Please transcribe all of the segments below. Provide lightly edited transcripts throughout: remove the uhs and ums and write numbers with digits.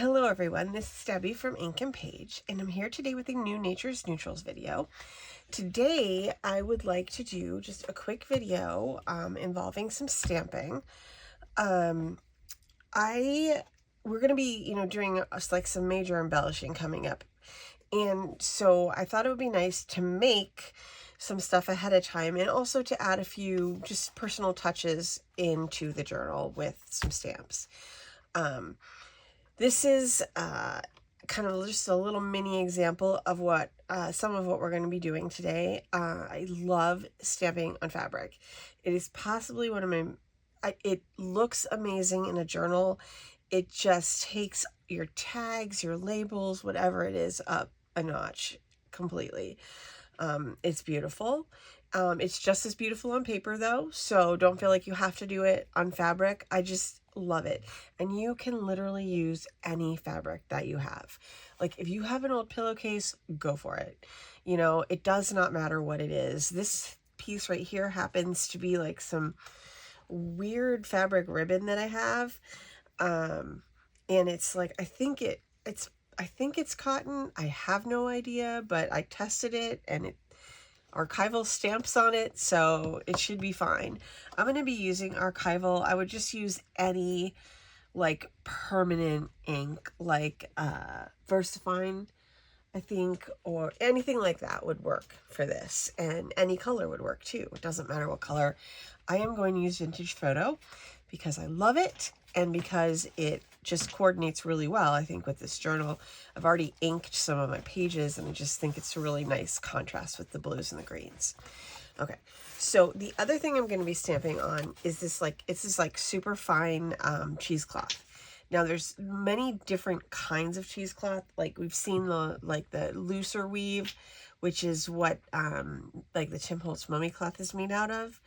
Hello everyone, this is Debbie from Ink and Page, and I'm here today with a new Nature's Neutrals video. Today I would like to do just a quick video involving some stamping. We're going to be, doing like some major embellishing coming up, and so I thought it would be nice to make some stuff ahead of time and also to add a few just personal touches into the journal with some stamps. This is kind of just a little mini example of what some of what we're going to be doing today. I love stamping on fabric. It is possibly one of my, it looks amazing in a journal. It just takes your tags, your labels, whatever it is, up a notch completely. It's beautiful. It's just as beautiful on paper though, so don't feel like you have to do it on fabric. I just love it. And you can literally use any fabric that you have. Like if you have an old pillowcase, go for it. You know, it does not matter what it is. This piece right here happens to be like some weird fabric ribbon that I have. And it's like, I think it's cotton. I have no idea, but I tested it and it archival stamps on it, so it should be fine. I'm going to be using archival. I would just use any like permanent ink, like VersaFine, I think, or anything like that would work for this, and any color would work too. It doesn't matter what color. I am going to use Vintage Photo because I love it and because it just coordinates really well, I think, with this journal. I've already inked some of my pages and I just think it's a really nice contrast with the blues and the greens. Okay, so the other thing I'm going to be stamping on is this like super fine cheesecloth. Now there's many different kinds of cheesecloth. Like we've seen the looser weave, which is what like the Tim Holtz mummy cloth is made out of.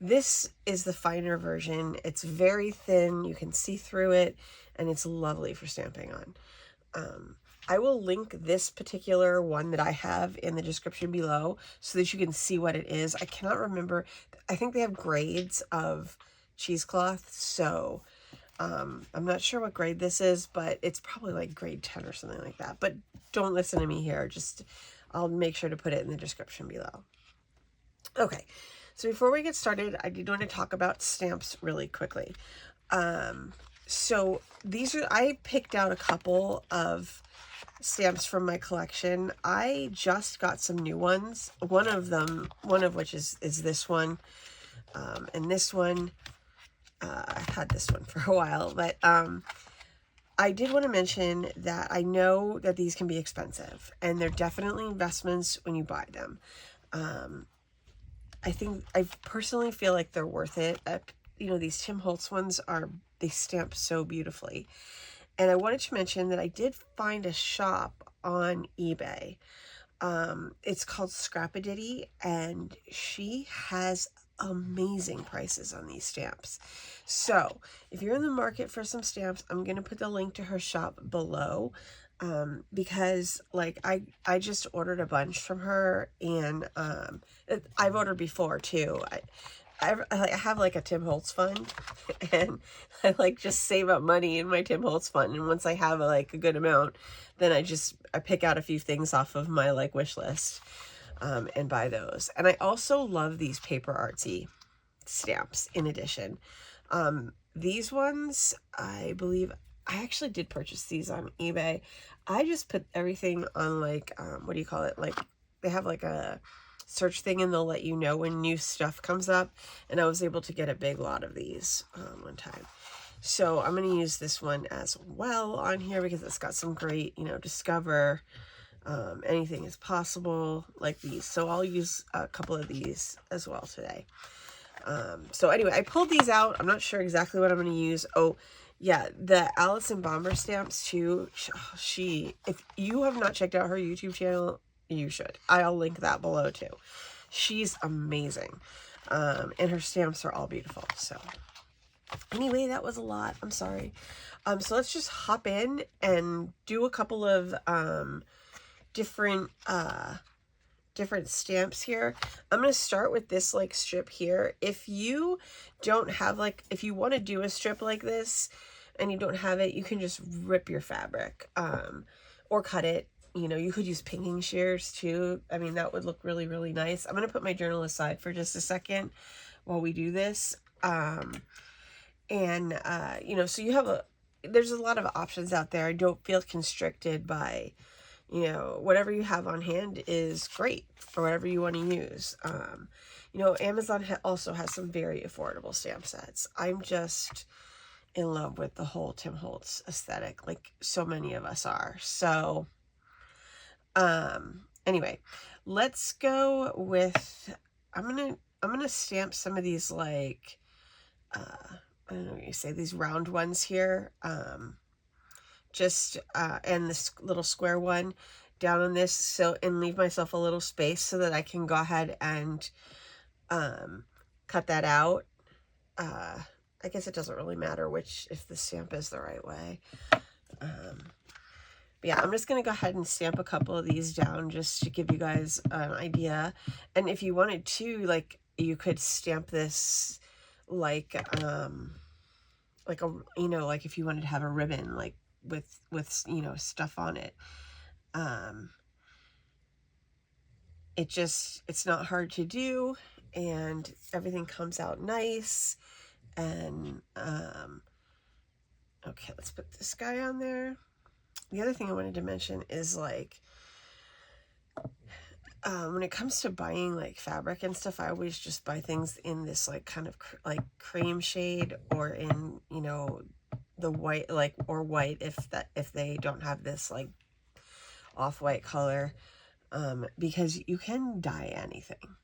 This is the finer version. It's very thin, you can see through it, and it's lovely for stamping on. I will link this particular one that I have in the description below so that you can see what it is. I cannot remember. I think they have grades of cheesecloth, so I'm not sure what grade this is, but it's probably like grade 10 or something like that. But don't listen to me here. Just, I'll make sure to put it in the description below. Okay. So before we get started, I did want to talk about stamps really quickly. So these are, I picked out a couple of stamps from my collection. I just got some new ones. One of which is this one. And this one, I've had this one for a while, but I did want to mention that I know that these can be expensive and they're definitely investments when you buy them. I personally feel like they're worth it. These Tim Holtz ones they stamp so beautifully. And I wanted to mention that I did find a shop on eBay. It's called Scrap-A-Ditty, and she has amazing prices on these stamps. So if you're in the market for some stamps, I'm going to put the link to her shop below. Because like I just ordered a bunch from her, and I've ordered before too. I have like a Tim Holtz fund, and I like just save up money in my Tim Holtz fund, and once I have like a good amount, then I pick out a few things off of my like wish list and buy those. And I also love these PaperArtsy stamps in addition. These ones, I believe I actually did purchase these on eBay. I just put everything on like, what do you call it? Like they have like a search thing and they'll let you know when new stuff comes up. And I was able to get a big lot of these one time. So I'm going to use this one as well on here because it's got some great, discover, anything is possible, like these. So I'll use a couple of these as well today. So anyway, I pulled these out. I'm not sure exactly what I'm going to use. Oh, yeah, the Allison Bomber stamps too. If you have not checked out her YouTube channel, you should. I'll link that below too. She's amazing. And her stamps are all beautiful. So anyway, that was a lot. I'm sorry. So let's just hop in and do a couple of different stamps here. I'm going to start with this like strip here. If you don't have if you want to do a strip like this, and you don't have it, you can just rip your fabric, or cut it. You know, you could use pinking shears too. I mean, that would look really, really nice. I'm going to put my journal aside for just a second while we do this. You know, so you have there's a lot of options out there. Don't feel constricted by, you know, whatever you have on hand is great for whatever you want to use. You know, Amazon also has some very affordable stamp sets. I'm just in love with the whole Tim Holtz aesthetic, like so many of us are. So, anyway, let's go with, I'm gonna stamp some of these, like, I don't know what you say, these round ones here, and this little square one down on this, so, and leave myself a little space so that I can go ahead and cut that out. I guess it doesn't really matter if the stamp is the right way. But yeah, I'm just going to go ahead and stamp a couple of these down just to give you guys an idea. And if you wanted to, like, you could stamp this like a, you know, like if you wanted to have a ribbon, like with, you know, stuff on it. It's not hard to do, and everything comes out nice. And, okay, let's put this guy on there. The other thing I wanted to mention is, like, when it comes to buying, like, fabric and stuff, I always just buy things in this, like, kind of like cream shade, or in, you know, the white, like, or white if they don't have this, like, off-white color, because you can dye anything,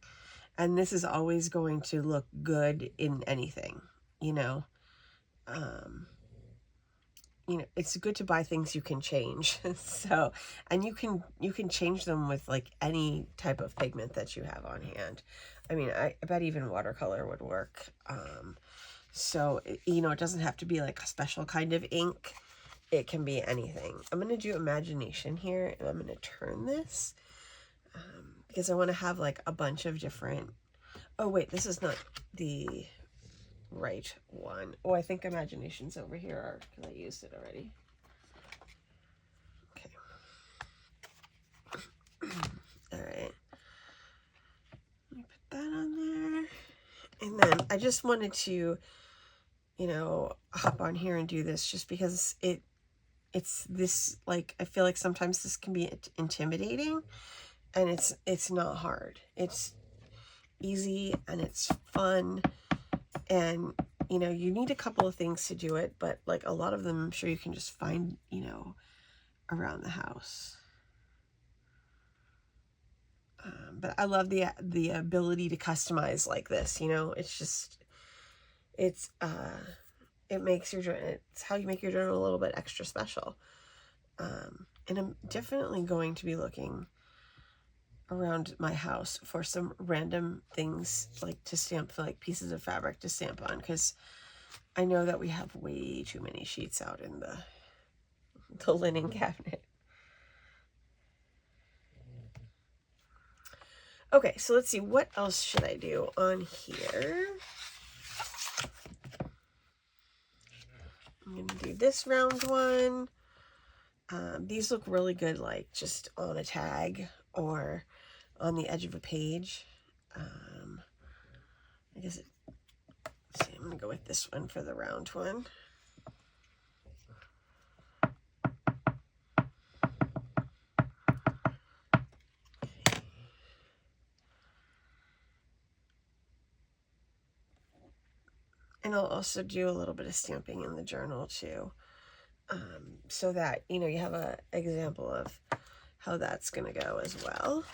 and this is always going to look good in anything, you know. You know, it's good to buy things you can change. So, and you can change them with, like, any type of pigment that you have on hand. I mean, I bet even watercolor would work. So, you know, it doesn't have to be like a special kind of ink. It can be anything. I'm going to do Imagination here, and I'm going to turn this, because I want to have, like, a bunch of different, oh wait, this is not the right one. Oh, I think Imagination's over here, because I used it already. Okay. All right. Let me put that on there. And then I just wanted to, you know, hop on here and do this just because it's this, like, I feel like sometimes this can be intimidating, and it's not hard. It's easy and it's fun. And, you know, you need a couple of things to do it, but, like, a lot of them I'm sure you can just find, you know, around the house. But I love the ability to customize like this, you know. It's just, it makes it's how you make your journal a little bit extra special. And I'm definitely going to be looking around my house for some random things, like, to stamp, like pieces of fabric to stamp on, because I know that we have way too many sheets out in the linen cabinet. Okay, so let's see, what else should I do on here? I'm gonna do this round one. These look really good, like, just on a tag or on the edge of a page. I guess let's see, I'm gonna go with this one for the round one. And I'll also do a little bit of stamping in the journal too, so that, you know, you have an example of how that's gonna go as well.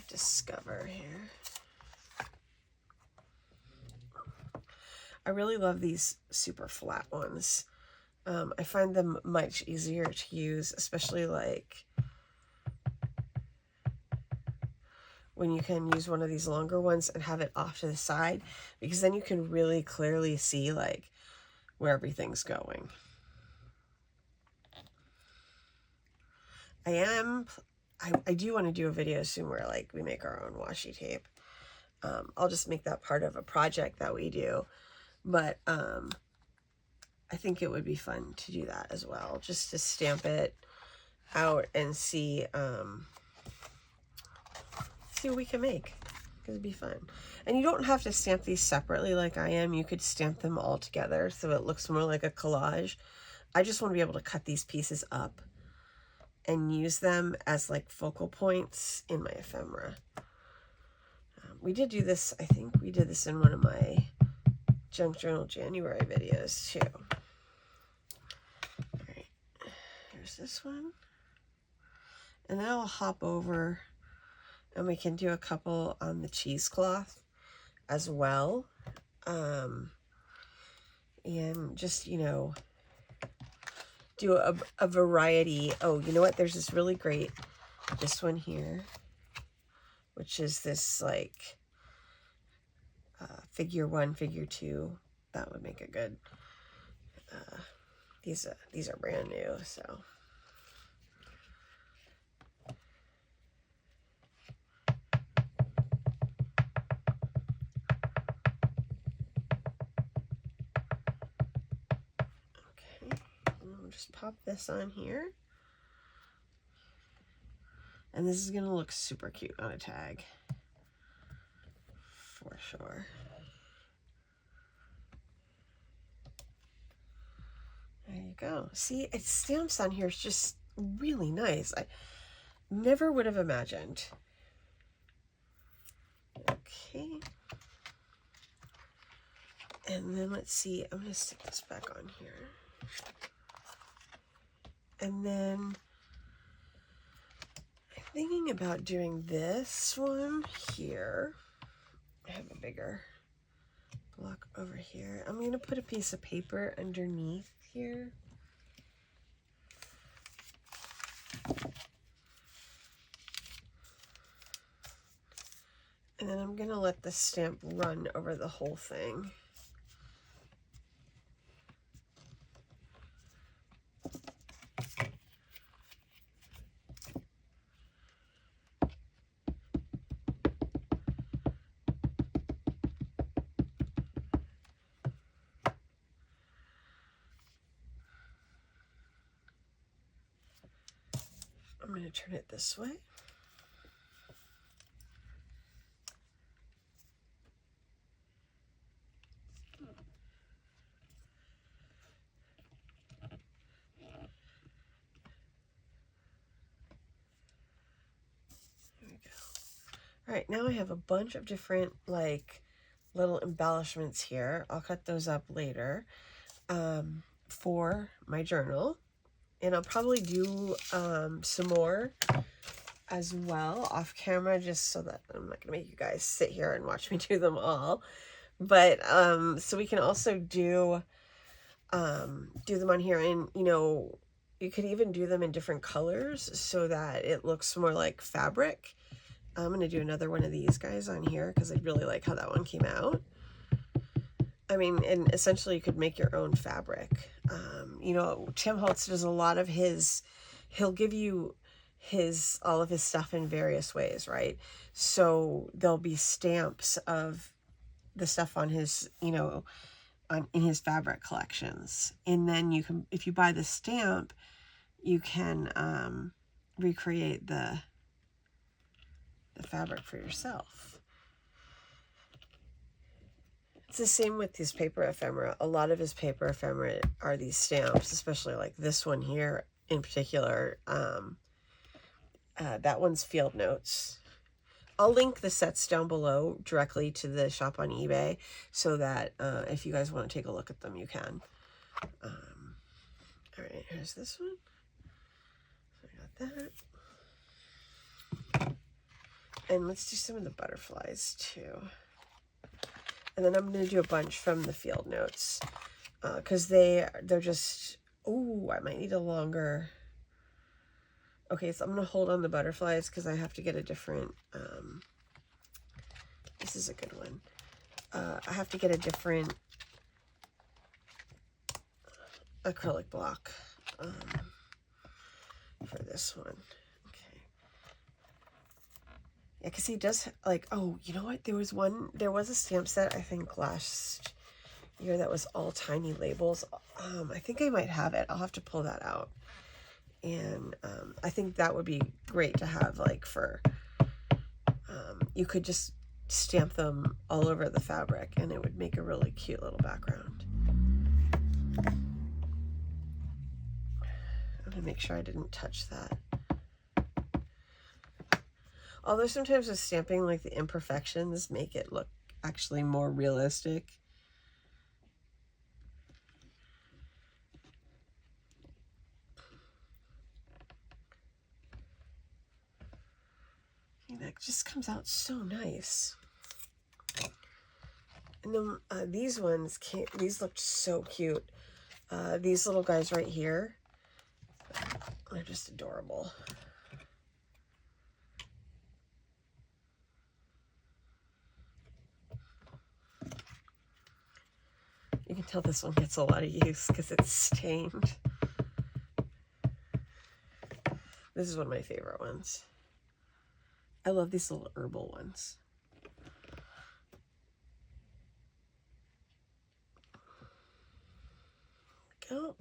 Discover here. I really love these super flat ones. I find them much easier to use, especially, like, when you can use one of these longer ones and have it off to the side, because then you can really clearly see, like, where everything's going. I do want to do a video soon where, like, we make our own washi tape. I'll just make that part of a project that we do. But I think it would be fun to do that as well, just to stamp it out and see what we can make, because it'd be fun. And you don't have to stamp these separately like I am. You could stamp them all together so it looks more like a collage. I just want to be able to cut these pieces up and use them as like focal points in my ephemera. We did do this, I think we did this in one of my Junk Journal January videos too. All right, here's this one. And then I'll hop over and we can do a couple on the cheesecloth as well. And just, you know, do a variety. Oh, you know what? There's this really great, this one here, which is this like figure 1, figure 2. That would make it good. These are brand new, so. Just pop this on here, and this is gonna look super cute on a tag for sure. There you go. See, it stamps on here. It's just really nice. I never would have imagined. Okay, and then let's see, I'm gonna stick this back on here. And then I'm thinking about doing this one here. I have a bigger block over here. I'm going to put a piece of paper underneath here. And then I'm going to let the stamp run over the whole thing. I'm going to turn it this way. There we go. All right, now I have a bunch of different like little embellishments here. I'll cut those up later for my journal. And I'll probably do some more as well off camera, just so that I'm not gonna make you guys sit here and watch me do them all. But so we can also do them on here, and you know, you could even do them in different colors so that it looks more like fabric. I'm gonna do another one of these guys on here because I really like how that one came out. I mean, and essentially you could make your own fabric. You know, Tim Holtz does a lot of his, he'll give you all of his stuff in various ways, right? So there'll be stamps of the stuff on his, you know, in his fabric collections. And then you can, if you buy the stamp, you can recreate the fabric for yourself. It's the same with his paper ephemera. A lot of his paper ephemera are these stamps, especially like this one here in particular. That one's Field Notes. I'll link the sets down below directly to the shop on eBay so that if you guys want to take a look at them, you can. All right, here's this one. So I got that. And let's do some of the butterflies too. And then I'm going to do a bunch from the Field Notes because they're just, oh, I might need a longer. Okay, so I'm going to hold on the butterflies because I have to get a different, this is a good one. I have to get a different acrylic block for this one. Yeah, because he does like, oh, you know what? There was a stamp set, I think last year that was all tiny labels. I think I might have it. I'll have to pull that out. And I think that would be great to have, like, for, you could just stamp them all over the fabric and it would make a really cute little background. I'm gonna make sure I didn't touch that. Although sometimes with stamping, like, the imperfections make it look actually more realistic. That just comes out so nice. And then these ones, these looked so cute. These little guys right here, they're just adorable. You can tell this one gets a lot of use because it's stained. This is one of my favorite ones. I love these little herbal ones. Go.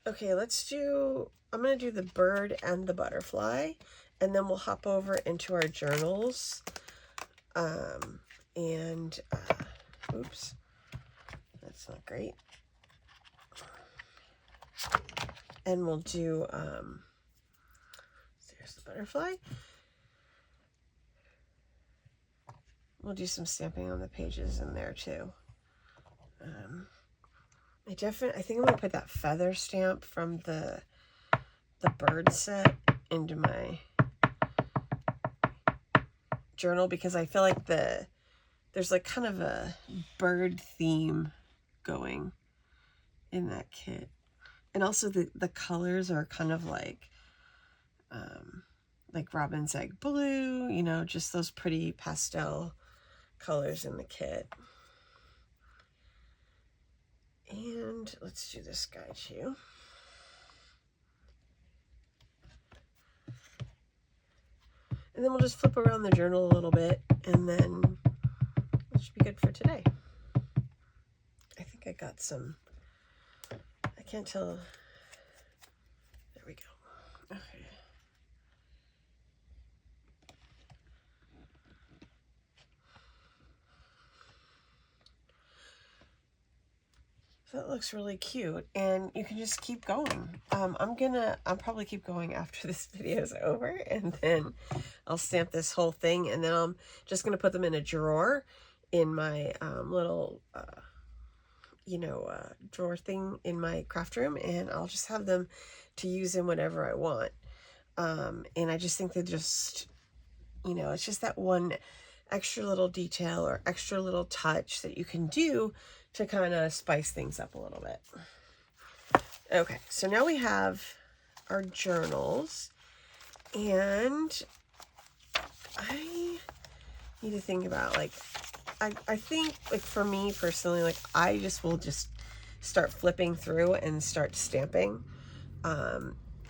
Okay, I'm going to do the bird and the butterfly, and then we'll hop over into our journals. Oops, that's not great. And we'll do, there's the butterfly. We'll do some stamping on the pages in there too. I think I'm gonna put that feather stamp from the bird set into my journal because I feel like there's like kind of a bird theme going in that kit. And also the colors are kind of like robin's egg blue, you know, just those pretty pastel colors in the kit. And let's do this guy too. And then we'll just flip around the journal a little bit, and then it should be good for today. I think I got some, I can't tell. There we go. Okay. That looks really cute, and you can just keep going. I'll probably keep going after this video is over, and then I'll stamp this whole thing, and then I'm just gonna put them in a drawer in my little drawer thing in my craft room, and I'll just have them to use in whatever I want. And I just think they're just, it's just that one extra little detail or extra little touch that you can do to kind of spice things up a little bit. Okay, so now we have our journals, and I need to think about, like, I think, like, for me personally, like, I will just start flipping through and start stamping.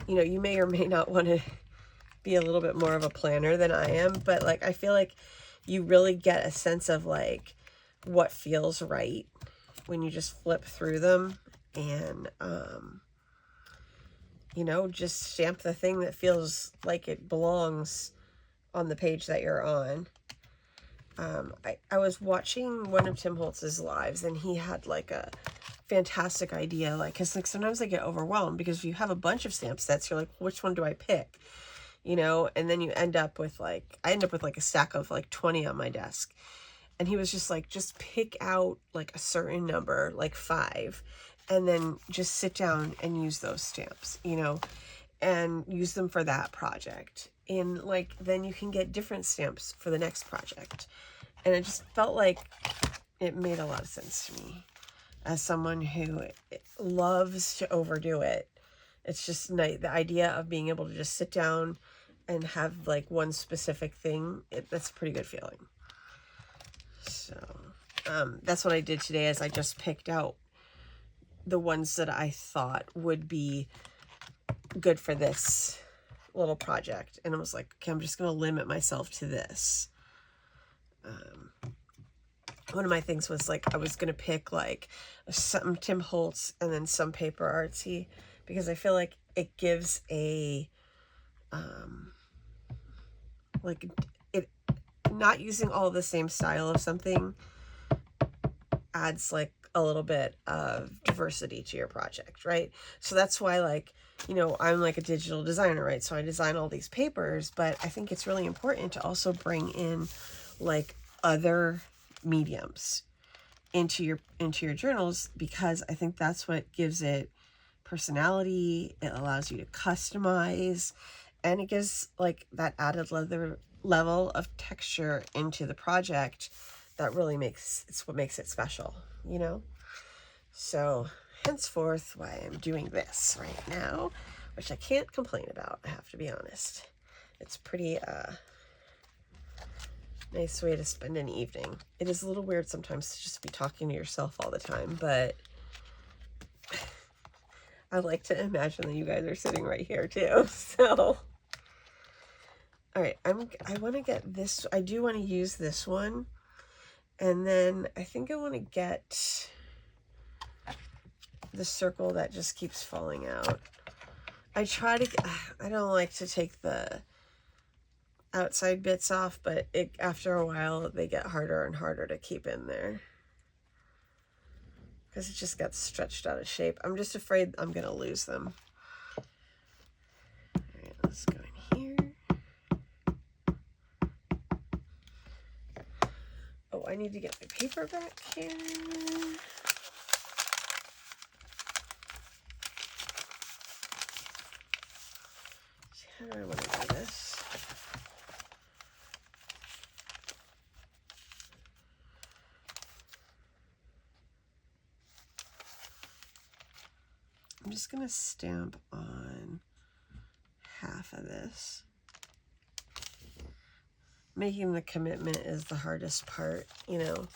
You may or may not want to be a little bit more of a planner than I am, but, like, I feel like you really get a sense of, like, what feels right when you just flip through them and, just stamp the thing that feels like it belongs on the page that you're on. I was watching one of Tim Holtz's lives, and he had, like, a fantastic idea, like, because, like, sometimes I get overwhelmed because if you have a bunch of stamp sets, you're like, which one do I pick? And then you end up with, like, I end up with, like, a stack of, like, 20 on my desk. And he was just like, just pick out, like, a certain number, like 5, and then just sit down and use those stamps, and use them for that project. And, like, then you can get different stamps for the next project. And it just felt like it made a lot of sense to me as someone who loves to overdo it. It's just nice. The idea of being able to just sit down and have, like, one specific thing, that's a pretty good feeling. So that's what I did today, is I just picked out the ones that I thought would be good for this little project, and I was like, okay, I'm just going to limit myself to this. One of my things was like, I was going to pick like some Tim Holtz and then some PaperArtsy, because I feel like it gives a, like it, not using all the same style of something adds like a little bit of diversity to your project, right? So that's why, like, you know, I'm like a digital designer, right? So I design all these papers, but I think it's really important to also bring in like other mediums into your journals, because I think that's what gives it personality. It allows you to customize, and it gives like that added level of texture into the project that really it's what makes it special, you know? So henceforth, why I'm doing this right now, which I can't complain about, I have to be honest. It's pretty nice way to spend an evening. It is a little weird sometimes to just be talking to yourself all the time, but I like to imagine that you guys are sitting right here too. So, all right, I want to get this. I do want to use this one, and then I think I want to get the circle that just keeps falling out. I don't like to take the outside bits off, but after a while they get harder and harder to keep in there because it just got stretched out of shape. I'm just afraid I'm gonna lose them. All right, let's go in here. Oh, I need to get my paper back here. How do I want to do this? I'm just going to stamp on half of this. Making the commitment is the hardest part, you know.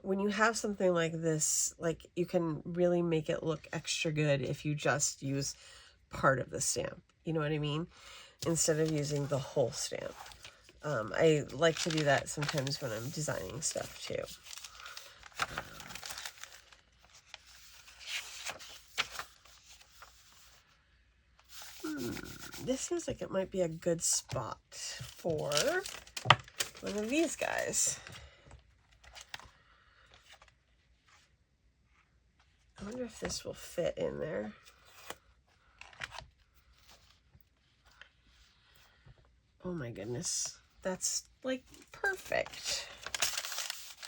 When you have something like this, like, you can really make it look extra good if you just use part of the stamp, you know what I mean? Instead of using the whole stamp. I like to do that sometimes when I'm designing stuff too. This seems like it might be a good spot for one of these guys. I wonder if this will fit in there. Oh my goodness, that's like perfect.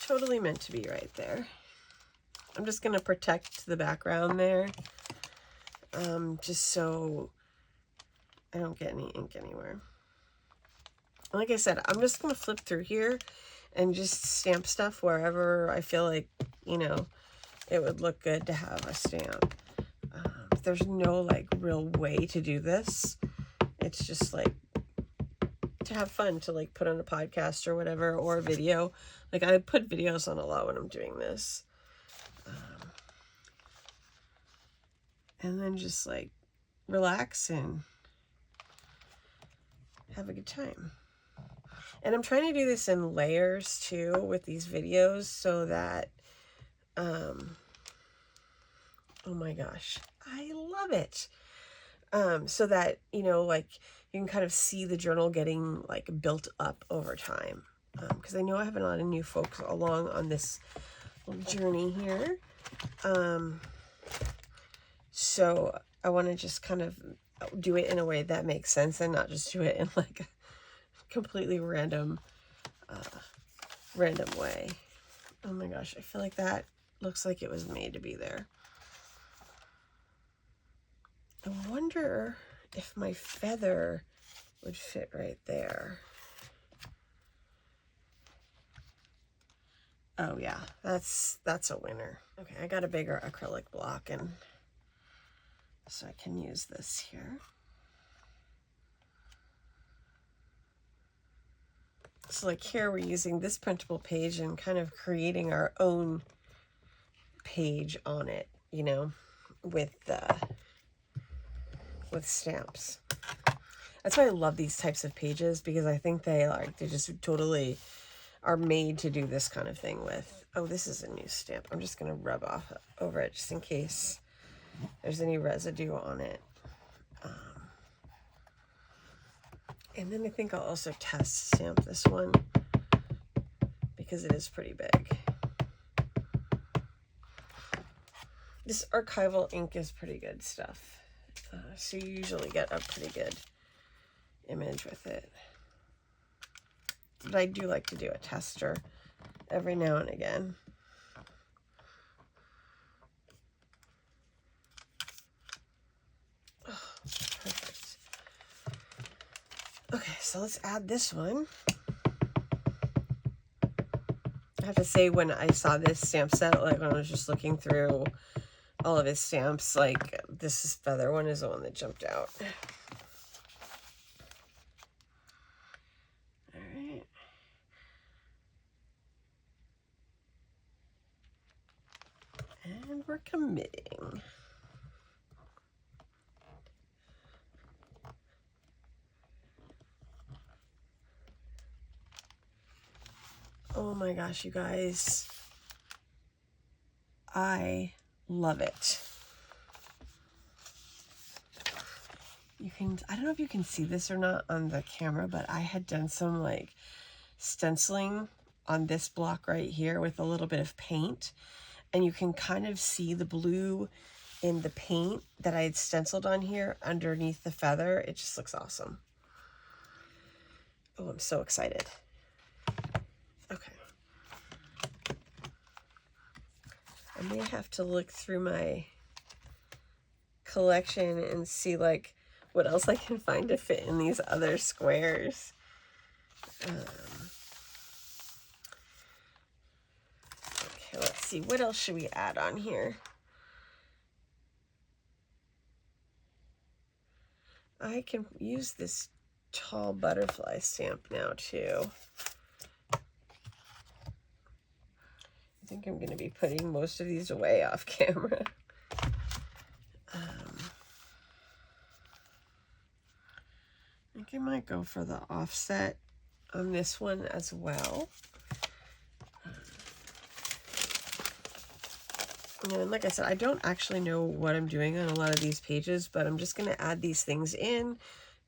Totally meant to be right there. I'm just gonna protect the background there, just so I don't get any ink anywhere. Like I said, I'm just gonna flip through here and just stamp stuff wherever I feel like, you know, it would look good to have a stamp. There's no like real way to do this. It's just like to have fun, to like put on a podcast or whatever, or a video. Like, I put videos on a lot when I'm doing this. And then just like relax and have a good time. And I'm trying to do this in layers too with these videos, so that oh my gosh, I love it. So that, you know, like, you can kind of see the journal getting like built up over time, because I know I have a lot of new folks along on this little journey here. So I want to just kind of do it in a way that makes sense, and not just do it in like a completely random way. Oh my gosh, I feel like that looks like it was made to be there. I wonder if my feather would fit right there. Oh yeah, that's a winner. Okay, I got a bigger acrylic block, and so I can use this here. So like here we're using this printable page and kind of creating our own page on it, you know, with stamps. That's why I love these types of pages, because I think they just totally are made to do this kind of thing with. Oh, this is a new stamp. I'm just going to rub off over it just in case there's any residue on it. And then I think I'll also test stamp this one because it is pretty big. This archival ink is pretty good stuff. So you usually get a pretty good image with it. But I do like to do a tester every now and again. Oh, perfect. Okay, so let's add this one. I have to say, when I saw this stamp set, like when I was just looking through all of his stamps, like this feather one is the one that jumped out. All right. And we're committing. Oh my gosh, you guys. I love it. You can, I don't know if you can see this or not on the camera, but I had done some like stenciling on this block right here with a little bit of paint, and you can kind of see the blue in the paint that I had stenciled on here underneath the feather. It just looks awesome. Oh, I'm so excited. Okay. I may have to look through my collection and see like what else I can find to fit in these other squares. Okay, let's see. What else should we add on here? I can use this tall butterfly stamp now too. I think I'm going to be putting most of these away off camera. I think I might go for the offset on this one as well. And like I said, I don't actually know what I'm doing on a lot of these pages, but I'm just going to add these things in,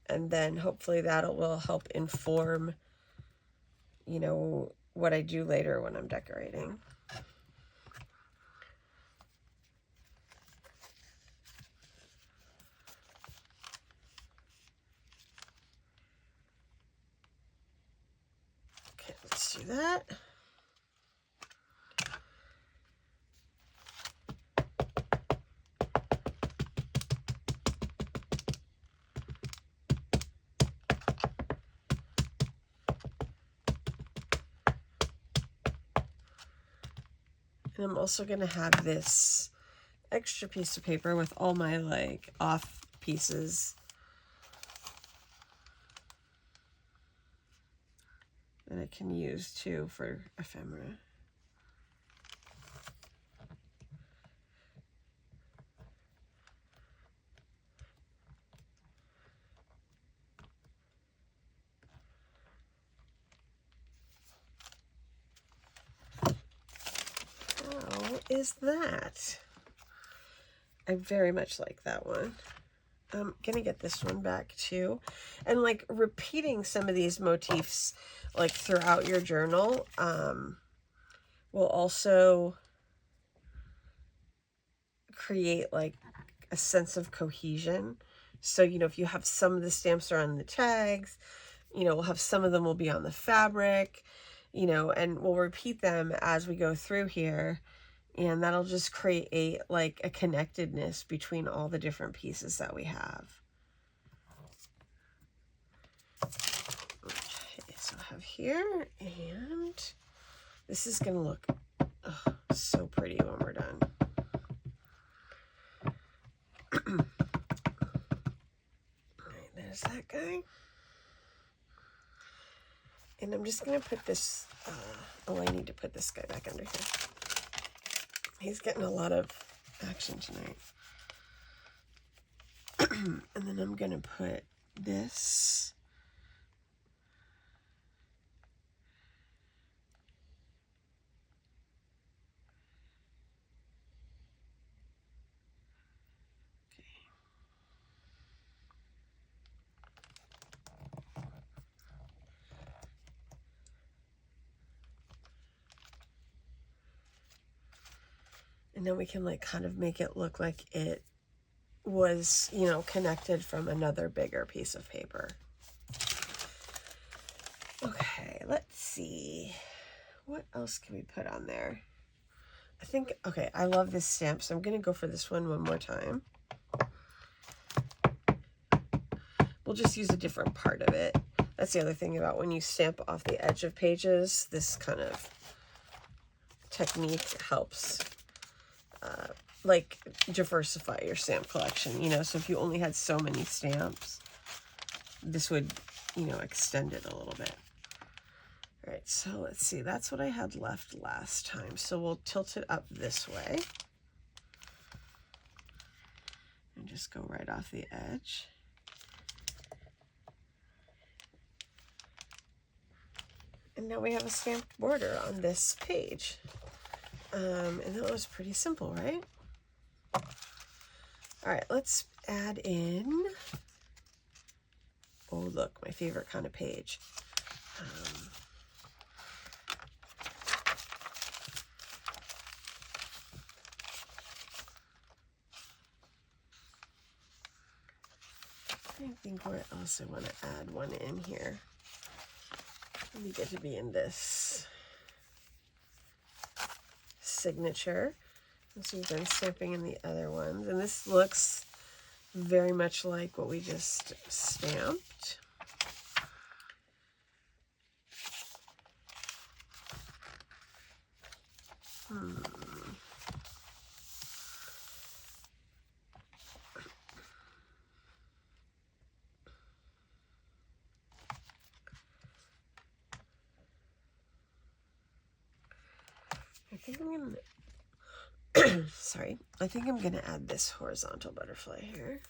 and then hopefully that will help inform, you know, what I do later when I'm decorating. Okay, let's do that. And I'm also going to have this extra piece of paper with all my like off pieces that I can use too for ephemera. How is that? I very much like that one. I'm gonna get this one back too. And like repeating some of these motifs like throughout your journal will also create like a sense of cohesion. So, you know, if you have some of the stamps are on the tags, you know, we'll have some of them will be on the fabric, you know, and we'll repeat them as we go through here. And that'll just create like a connectedness between all the different pieces that we have. Okay, so I have here, and this is going to look so pretty when we're done. All right, there's that guy. And I'm just going to put this, oh, I need to put this guy back under here. He's getting a lot of action tonight. And then I'm going to put this. And then we can like kind of make it look like it was, you know, connected from another bigger piece of paper. Okay, let's see. What else can we put on there? I think, okay, I love this stamp, so I'm going to go for this one more time. We'll just use a different part of it. That's the other thing about when you stamp off the edge of pages, this kind of technique helps like diversify your stamp collection, you know. So if you only had so many stamps, this would, you know, extend it a little bit. All right, so let's see, that's what I had left last time. So we'll tilt it up this way and just go right off the edge. And now we have a stamped border on this page. And that was pretty simple, right? All right, let's add in, oh look, my favorite kind of page. I think where else I want to add one in here. We get to be in this signature. So we've been stamping in the other ones, and this looks very much like what we just stamped. I think I'm gonna sorry, I think I'm gonna add this horizontal butterfly here.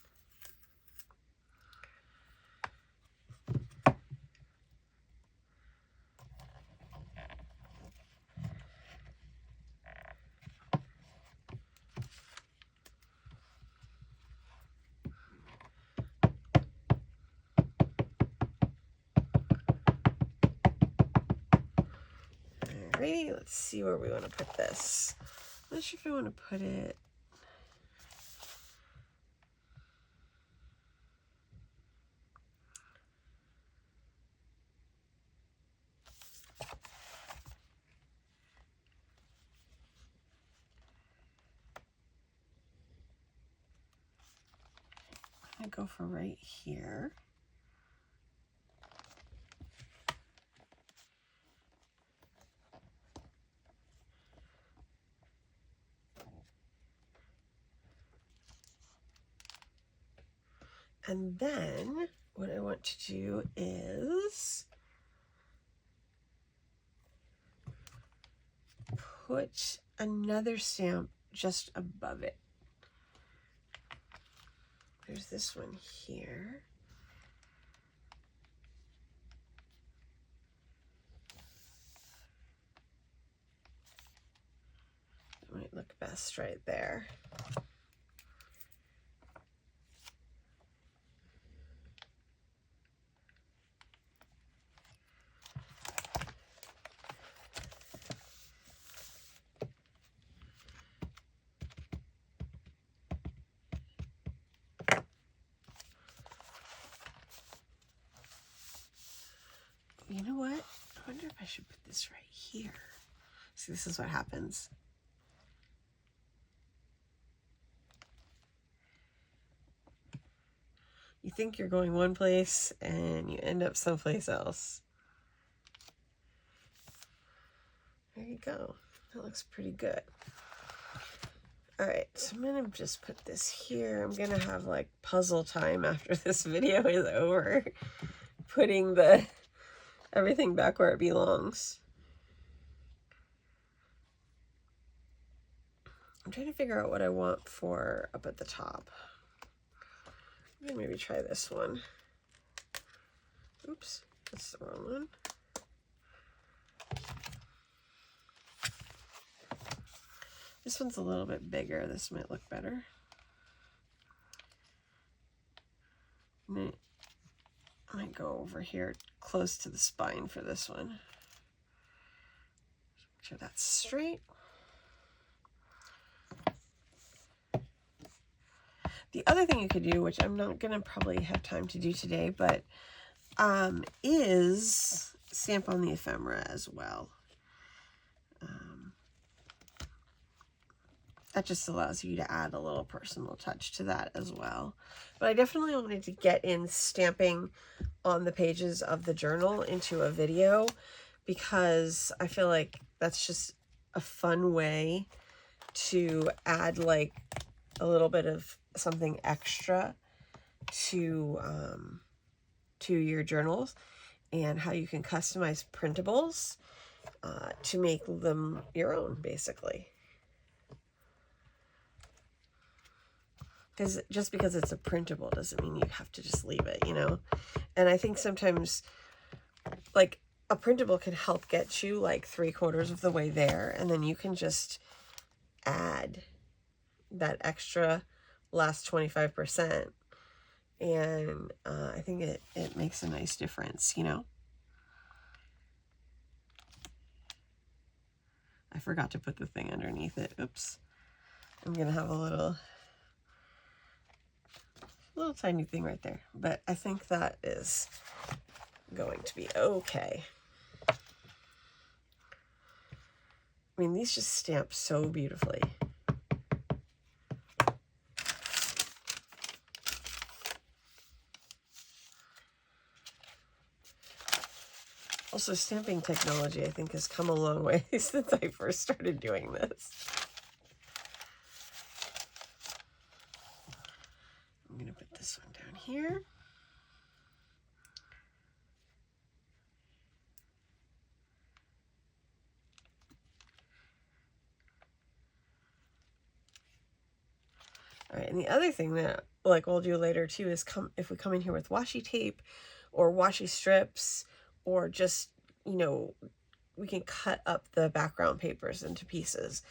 Alrighty, let's see where we want to put this. I'm not sure if I want to put it. I'm gonna go for right here. And then what I want to do is put another stamp just above it. There's this one here. It might look best right there. You know what? I wonder if I should put this right here. See, this is what happens. You think you're going one place and you end up someplace else. There you go. That looks pretty good. All right, so I'm gonna just put this here. I'm gonna have like puzzle time after this video is over, putting everything back where it belongs. I'm trying to figure out what I want for up at the top. I'm gonna maybe try this one. Oops, that's the wrong one. This one's a little bit bigger. This might look better. I might go over here close to the spine for this one. Make sure that's straight. The other thing you could do, which I'm not going to probably have time to do today, but is stamp on the ephemera as well. That just allows you to add a little personal touch to that as well. But I definitely wanted to get in stamping on the pages of the journal into a video, because I feel like that's just a fun way to add like a little bit of something extra to your journals, and how you can customize printables to make them your own, basically. Because just because it's a printable doesn't mean you have to just leave it, you know? And I think sometimes, like, a printable can help get you like 3/4 of the way there, and then you can just add that extra last 25%. And I think it makes a nice difference, you know? I forgot to put the thing underneath it. Oops. I'm going to have a little tiny thing right there. But I think that is going to be okay. I mean, these just stamp so beautifully. Also, stamping technology, I think, has come a long way since I first started doing this. I'm going to put this one down here. All right, and the other thing that like we'll do later too is if we come in here with washi tape or washi strips, or just, you know, we can cut up the background papers into pieces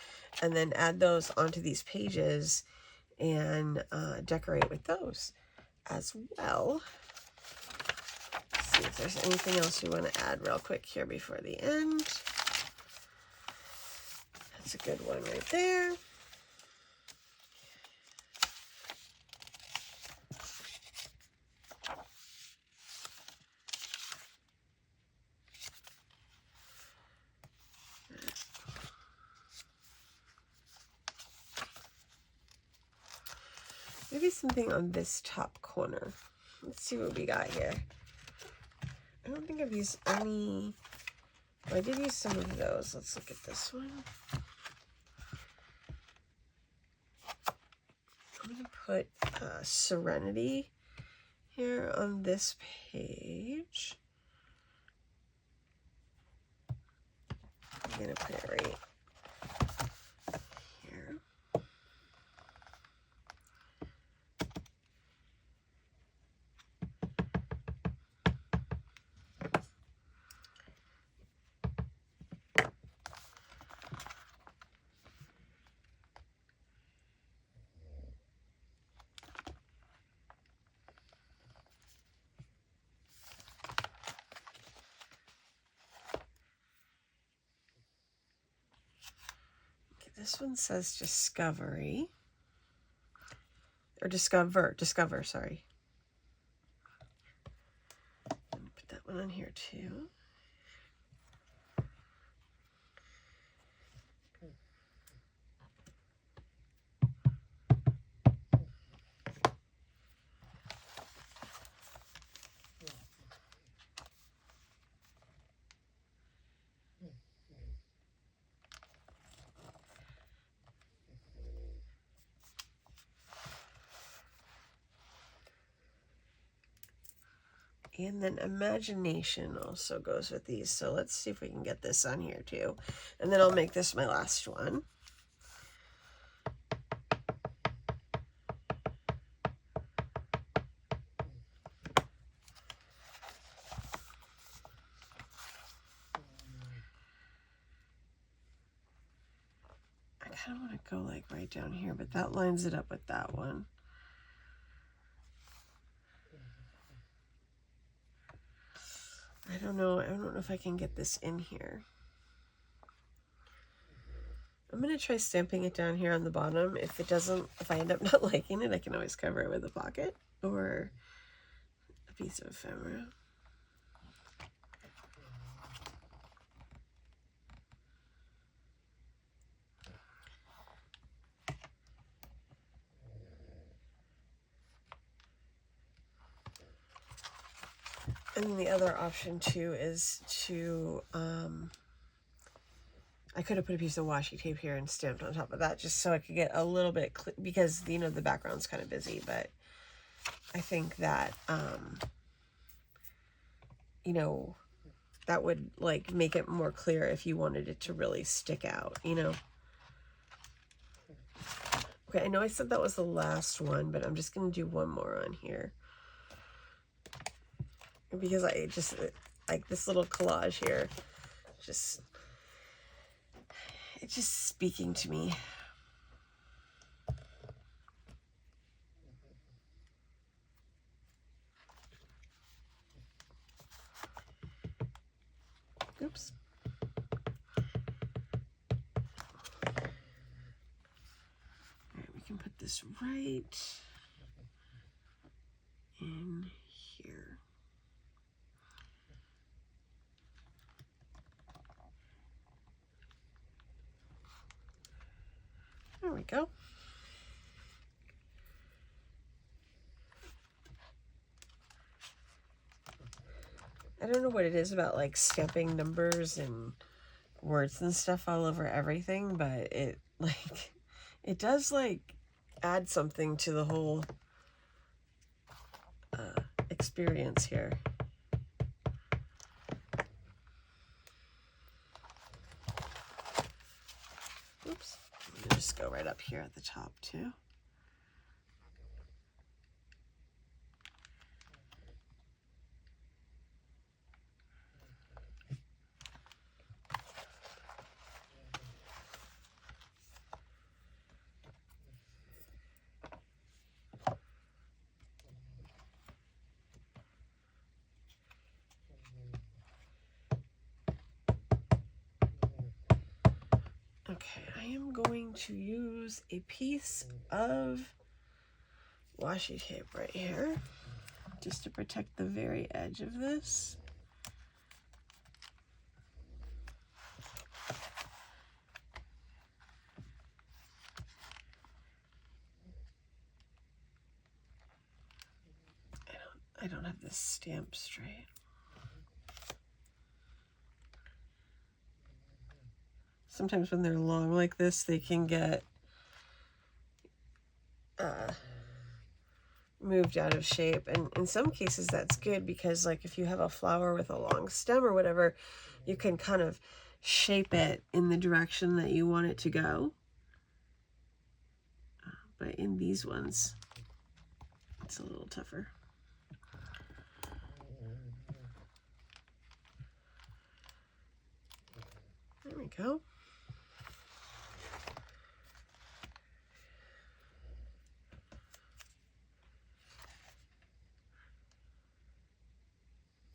and then add those onto these pages and decorate with those as well. Let's see if there's anything else you want to add real quick here before the end. That's a good one right there. Maybe something on this top corner. Let's see what we got here. I don't think I've used any. Well, I did use some of those. Let's look at this one. I'm going to put Serenity here on this page. I'm going to put it right here. This one says Discovery, or Discover, sorry. Put that one on here too. And then Imagination also goes with these. So let's see if we can get this on here too. And then I'll make this my last one. I kind of want to go like right down here, but that lines it up with that one. I don't know if I can get this in here. I'm going to try stamping it down here on the bottom. If I end up not liking it, I can always cover it with a pocket or a piece of ephemera. And then the other option too is to, I could have put a piece of washi tape here and stamped on top of that just so I could get a little bit, because, you know, the background's kind of busy, but I think that, you know, that would like make it more clear if you wanted it to really stick out, you know. Okay, I know I said that was the last one, but I'm just going to do one more on here. Because I just, like this little collage here, it's just speaking to me. Oops. All right, we can put this right in here. There we go. I don't know what it is about like stamping numbers and words and stuff all over everything, but it like, it does like add something to the whole experience here. Oops. I'm gonna just go right up here at the top too. Okay, I am going to use a piece of washi tape right here just to protect the very edge of this. I don't have this stamp straight. Sometimes when they're long like this, they can get moved out of shape, and in some cases that's good, because like if you have a flower with a long stem or whatever, you can kind of shape it in the direction that you want it to go. But in these ones, it's a little tougher. There we go.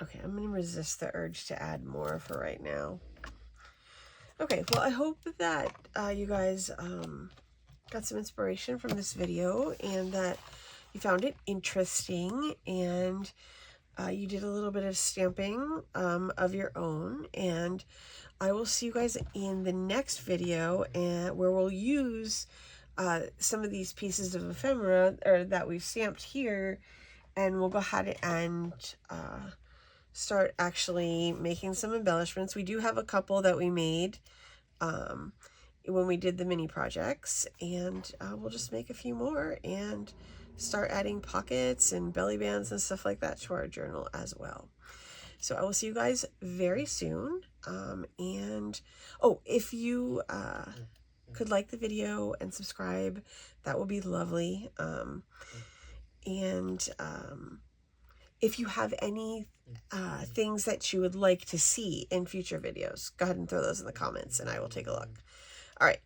Okay, I'm going to resist the urge to add more for right now. Okay, well, I hope that you guys got some inspiration from this video, and that you found it interesting, and you did a little bit of stamping of your own. And I will see you guys in the next video, where we'll use some of these pieces of ephemera that we've stamped here, and we'll go ahead and start actually making some embellishments. We do have a couple that we made when we did the mini projects, and we'll just make a few more and start adding pockets and belly bands and stuff like that to our journal as well. So I will see you guys very soon. And oh, if you could like the video and subscribe, that would be lovely. If you have any things that you would like to see in future videos, go ahead and throw those in the comments and I will take a look. All right.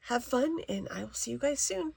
Have fun, and I will see you guys soon.